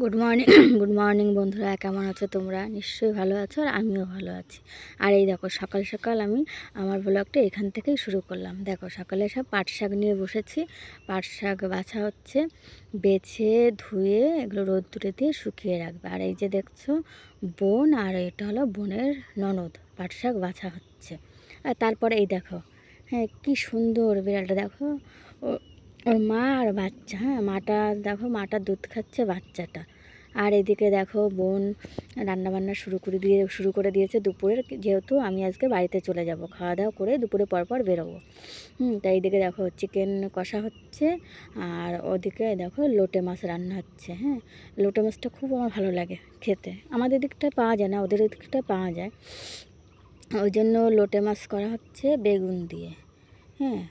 Good morning good morning বন্ধুরা, কেমন আছো তোমরা? নিশ্চয়ই ভালো আছো, আর আমিও ভালো আছি। আর এই দেখো, সকাল সকাল আমি আমার ব্লগটা এখান থেকেই শুরু করলাম। দেখো, সকালে সব পাট শাক নিয়ে বসেছি। পাট শাক বাছা হচ্ছে, বেছে ধুয়ে এগুলো রোদ্দুরে দিয়ে শুকিয়ে রাখবে। আর এই যে দেখছো, বোন আর এটা হলো বোনের ননদ, পাট শাক বাছা হচ্ছে। আর তারপরে এই দেখো, হ্যাঁ কি সুন্দর বিড়ালটা দেখো, ওর মা আর বাচ্চা। হ্যাঁ, মাটা দেখো, মাটা দুধ খাচ্ছে বাচ্চাটা। আর এদিকে দেখো, বোন রান্নাবান্না শুরু করে দিয়েছে দুপুরের, যেহেতু আমি আজকে বাড়িতে চলে যাব, খাওয়া দাওয়া করে দুপুরে পরপর বেরোবো। তাই এইদিকে দেখো চিকেন কষা হচ্ছে, আর ওদিকে দেখো লোটে মাছ রান্না হচ্ছে। হ্যাঁ, লোটে মাছটা খুব আমার ভালো লাগে খেতে। আমাদের দিকটায় পাওয়া যায় না, ওদের দিকটায় পাওয়া যায়, ওই জন্য লোটে মাছ করা হচ্ছে বেগুন দিয়ে। হ্যাঁ,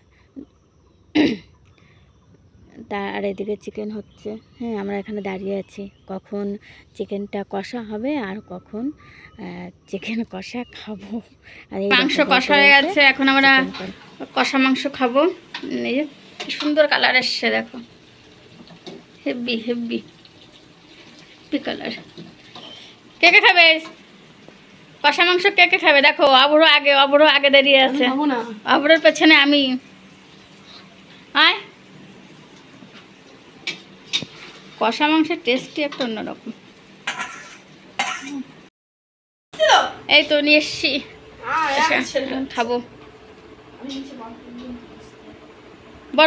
আর এদিকে চিকেন হচ্ছে। হ্যাঁ, আমরা এখানে দাঁড়িয়ে আছি, কখন চিকেনটা কষা হবে আর কখন চিকেন কষা খাবো। আর এই মাংস কষা হয়ে গেছে, এখন আমরা কষা মাংস খাবো। এই যে কি সুন্দর কালার এসছে, দেখো হেভি হেভি কালার। কে কে খাবে কষা মাংস? কে কে খাবে? দেখো, অবরো আগে দাঁড়িয়ে আছে, অবরোর পেছনে আমি। আয়, কষা মাংসের টেস্টই একটা অন্যরকম। এই তো নিয়ে এসছি, খাবো।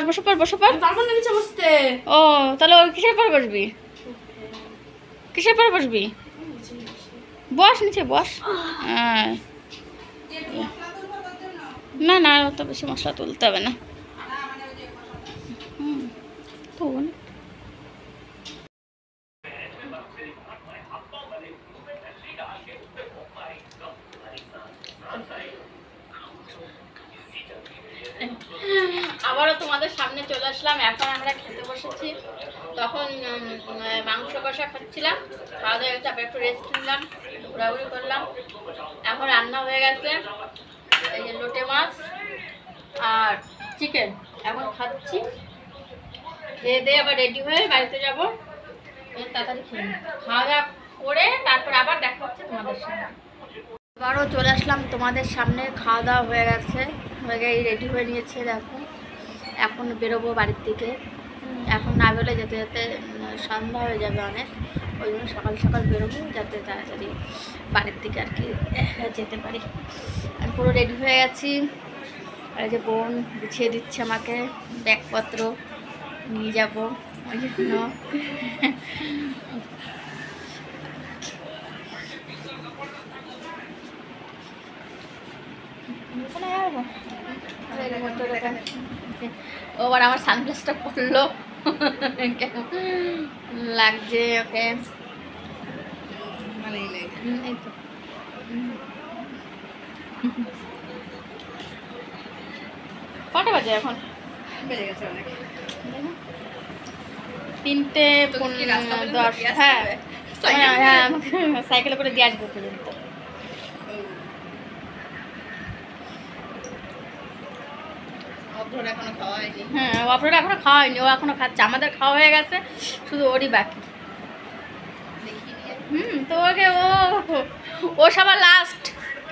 বসো পর ও তাহলে ওই কিসের পর বসবি? কিসের পর বসবি? বস নিচে বস। না না, অত বেশি মশলা তুলতে হবে না। আবারও তোমাদের সামনে চলে আসলাম। এখন আমরা খেতে বসেছি। তখন মাংস কষা খাচ্ছিলাম, খাওয়া দাওয়া গেছে, তারপরে একটু রেস্ট নিলাম, ঘোরাঘুরি করলাম। এখন রান্না হয়ে গেছে, এই যে লোটে মাছ আর চিকেন। এখন খাচ্ছি, খেয়ে দিয়ে আবার রেডি হয়ে বাড়িতে যাবো। তাড়াতাড়ি খেয়ে খাওয়া দাওয়া করে তারপর আবার দেখা হচ্ছে তোমাদের সামনে। আবারও চলে আসলাম তোমাদের সামনে। খাওয়া দাওয়া হয়ে গেছে, রেডি হয়ে নিয়েছে। দেখো, এখন বেরোবো বাড়ির দিকে। এখন না বেরোলে যেতে যেতে সন্ধ্যা হয়ে যাবে অনেক, ওই জন্য সকাল সকাল বেরোবো, যাতে তাড়াতাড়ি বাড়ির দিকে আর কি যেতে পারি। আমি পুরো রেডি হয়ে গেছি। আর যে বোন গুছিয়ে দিচ্ছে আমাকে ব্যাগপত্র, নিয়ে যাবো ওই জন্য। ওবার আমার সানগ্লাসটা পরলো, কেমন লাগছে ওকে। কটা বাজে এখন? বেজে গেছে অনেক, 3:10। হ্যাঁ হ্যাঁ, সাইকেলে করে দিয়ে আসবো পর্যন্ত। হ্যাঁ, আপনারা এখনো খাওয়া হয়নি, ও এখনো খাচ্ছে। আমাদের খাওয়া হয়ে গেছে, শুধু ওরই বাকি। তো ওকে ও সবার লাস্ট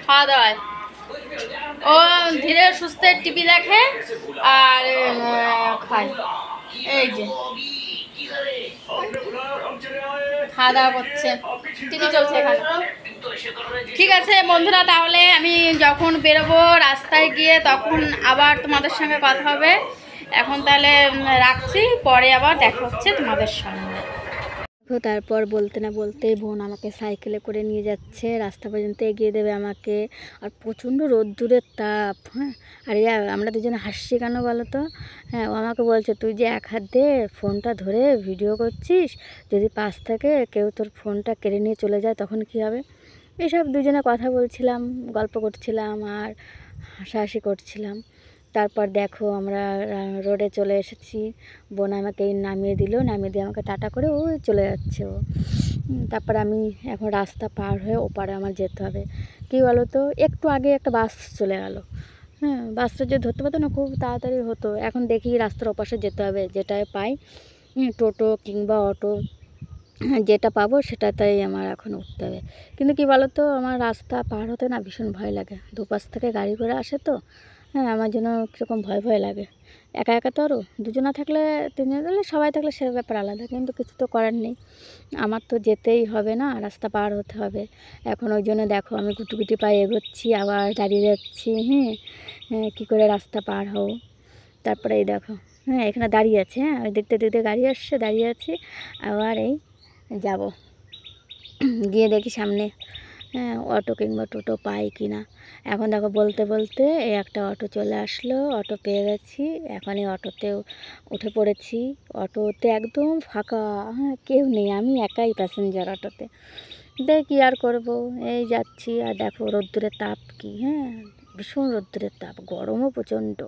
খাওয়া দাওয়ায়। ও ধীরে সুস্থে টিভি দেখে আর খায়। এই যে খাওয়া দাওয়া করছে, টিভি চলছে এখানে। ঠিক আছে বন্ধুরা, তাহলে আমি যখন বেরোবো রাস্তায় গিয়ে তখন আবার তোমাদের সঙ্গে কথা হবে। এখন তাহলে রাখছি, পরে আবার দেখা হচ্ছে তোমাদের সঙ্গে। তারপর বলতে না বলতে বোন আমাকে সাইকেলে করে নিয়ে যাচ্ছে, রাস্তা পর্যন্ত এগিয়ে দেবে আমাকে। আর প্রচণ্ড রোদ্দুরের তাপ। হ্যাঁ, আর আমরা দুজনে হাসছি কেন বলো তো? হ্যাঁ, ও আমাকে বলছে, তুই যে এক হাত দিয়ে ফোনটা ধরে ভিডিও করছিস, যদি পাশ থেকে কেউ তোর ফোনটা কেড়ে নিয়ে চলে যায় তখন কী হবে? এসব দুজনে কথা বলছিলাম, গল্প করছিলাম আর হাসাহাসি করছিলাম। তারপর দেখো, আমরা রোডে চলে এসেছি। বোন আমাকে নামিয়ে দিল, নামিয়ে দিয়ে আমাকে টাটা করে ওই চলে যাচ্ছে ও। তারপর আমি এখন রাস্তা পার হয়ে ওপারে আমার যেতে হবে। কী বলো তো, একটু আগে একটা বাস চলে গেল। হ্যাঁ, বাসটা যদি ধরতে পারতো না, খুব তাড়াতাড়ি হতো। এখন দেখি রাস্তার ওপাশে যেতে হবে, যেটায় পাই টোটো কিংবা অটো যেটা পাবো সেটাতেই আমার এখন উঠতে হবে। কিন্তু কী বলো তো, আমার রাস্তা পার হতে না ভীষণ ভয় লাগে। দুপাশ থেকে গাড়ি ঘোড়া আসে তো, হ্যাঁ, আমার জন্য কীরকম ভয় ভয় লাগে। একা একা তো আরও দুজনা থাকলে, তিনজন থাকলে, সবাই থাকলে সে ব্যাপার আলাদা, কিন্তু কিছু তো করার নেই। আমার তো যেতেই হবে, না রাস্তা পার হতে হবে। এখন ওই জন্য দেখো আমি গুটি পায়ে এগোচ্ছি, আবার দাঁড়িয়ে যাচ্ছি। হ্যাঁ, হ্যাঁ, কী করে রাস্তা পার হও। তারপরে এই দেখো, হ্যাঁ, এখানে দাঁড়িয়ে আছে, হ্যাঁ, ওই দেখতে দেখতে গাড়ি আসছে, দাঁড়িয়ে আছি। আবার এই যাব, গিয়ে দেখি সামনে, হ্যাঁ, অটো কিংবা টোটো পাই কি না। এখন দেখো বলতে বলতে এই একটা অটো চলে আসলো, অটো পেয়ে গেছি। এখন এই অটোতেও উঠে পড়েছি। অটোতে একদম ফাঁকা, হ্যাঁ, কেউ নেই, আমি একাই প্যাসেঞ্জার অটোতে। দেখি আর করব, এই যাচ্ছি। আর দেখো রোদ্দুরের তাপ কি, হ্যাঁ, ভীষণ রোদ্দুরের তাপ, গরমও প্রচণ্ড।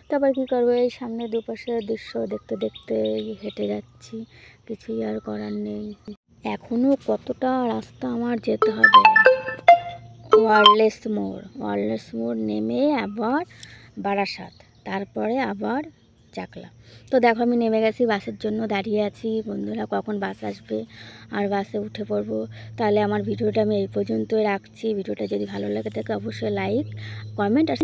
তারপর কী করবো, এই সামনে দুপাশের দৃশ্য দেখতে দেখতে হেঁটে যাচ্ছি, কিছুই আর করার নেই। এখনও কতটা রাস্তা আমার যেতে হবে। ওয়ারলেস মোড় নেমে আবার বারাসাত, তারপরে আবার চাকলা। তো দেখো আমি নেমে গেছি, বাসের জন্য দাঁড়িয়ে আছি। বন্ধুরা কখন বাস আসবে আর বাসে উঠে পড়বো। তাহলে আমার ভিডিওটা আমি এই পর্যন্তই রাখছি। ভিডিওটা যদি ভালো লাগে থাকে অবশ্যই লাইক, কমেন্ট আর